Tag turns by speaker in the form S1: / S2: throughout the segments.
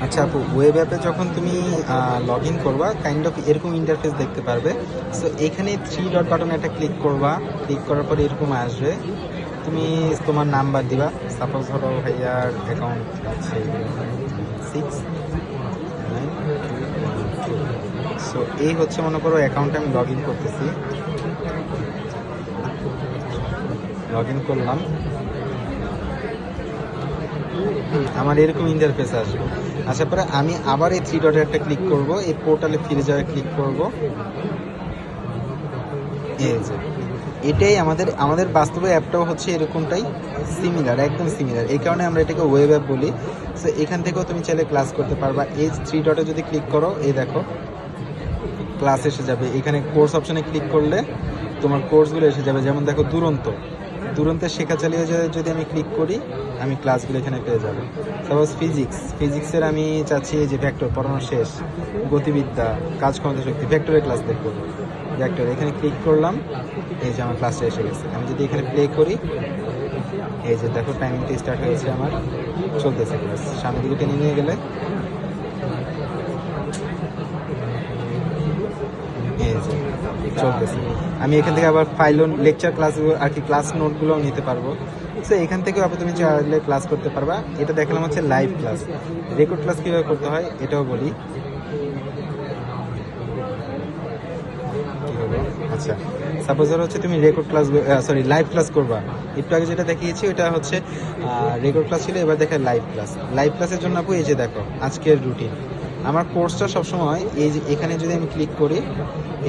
S1: আচ্ছা আপু, ওয়েব অ্যাপে যখন তুমি লগ ইন করবা কাইন্ড অফ এরকম ইন্টারফেস দেখতে পারবে। সো এখানে থ্রি ডট বাটনে একটা ক্লিক করবা, ক্লিক করার পরে এরকম আসবে। তুমি তোমার নাম্বার দিবা, সাপোজ ধরো ভাইয়ার অ্যাকাউন্ট আছে 69212। সো এই হচ্ছে মনে করো অ্যাকাউন্টে আমি লগ ইন করতেছি, লগ ইন করলাম। আমার এরকম ইন্টারফেস আসবে, আসার পরে আমি আবার এই থ্রি ডটে একটা ক্লিক করব, এই পোর্টালে ফিরে যাওয়ার ক্লিক করব। এই যে এটাই আমাদের আমাদের বাস্তবে অ্যাপটাও হচ্ছে এরকমটাই, সিমিলার, একদম সিমিলার। এই কারণে আমরা এটাকে ওয়েব অ্যাপ বলি। সো এখান থেকেও তুমি চাইলে ক্লাস করতে পারবা। এই থ্রি ডটে যদি ক্লিক করো, এই দেখো ক্লাস এসে যাবে। এখানে কোর্স অপশনে ক্লিক করলে তোমার কোর্সগুলো এসে যাবে। যেমন দেখো দুরন্তের শেখা চালিয়ে যদি আমি ক্লিক করি, আমি ক্লাসগুলো এখানে পেয়ে যাবো। সাপোজ ফিজিক্সের আমি চাচ্ছি যে ভেক্টর পড়ানো শেষ, গতিবিদ্যা, কাজ ক্ষমতা শক্তি, ভেক্টরের ক্লাস দেখবো। ভেক্টর এখানে ক্লিক করলাম, এই যে আমার ক্লাসটা এসে গেছে। আমি যদি এখানে প্লে করি, এই যে দেখো টাইমিংটা স্টার্ট হয়েছে, আমার চলতেছে ক্লাস। সামনের দিকে টেনে নিয়ে গেলে এই যে চলতেছে। আমি এখান থেকে আবার ফাইল লেকচার ক্লাস আর কি ক্লাস নোটগুলোও নিতে পারবো। সো এখান থেকেও আবার তুমি চাইলে ক্লাস করতে পারবা। এটা দেখলাম হচ্ছে লাইভ ক্লাস। রেকর্ড ক্লাস কীভাবে করতে হয় এটাও বলি। কী হলো, আচ্ছা সাপোজ ধরো হচ্ছে তুমি record class, sorry live class করবা। একটু আগে যেটা দেখিয়েছি ওটা হচ্ছে রেকর্ড ক্লাস ছিল, এবার দেখে লাইভ ক্লাস। লাইভ ক্লাসের জন্য আপু এই যে দেখো আজকের রুটিন। আমার কোর্সটা সবসময় এই যে এখানে যদি আমি ক্লিক করি,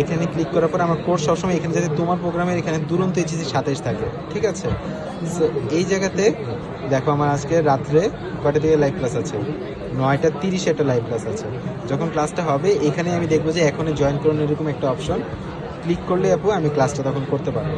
S1: এখানে ক্লিক করার পর আমার কোর্স সবসময় এখানে যাতে তোমার প্রোগ্রামের এখানে দুরন্ত এইচএসি 27 থাকে, ঠিক আছে। সো এই জায়গাতে দেখো আমার আজকে রাত্রে কয়টা থেকে লাইভ ক্লাস আছে, 9:30 একটা লাইভ ক্লাস আছে। যখন ক্লাসটা হবে এখানে আমি দেখবো যে এখনই জয়েন করুন এরকম একটা অপশন ক্লিক করলে আপু আমি ক্লাসটা তখন করতে পারবো।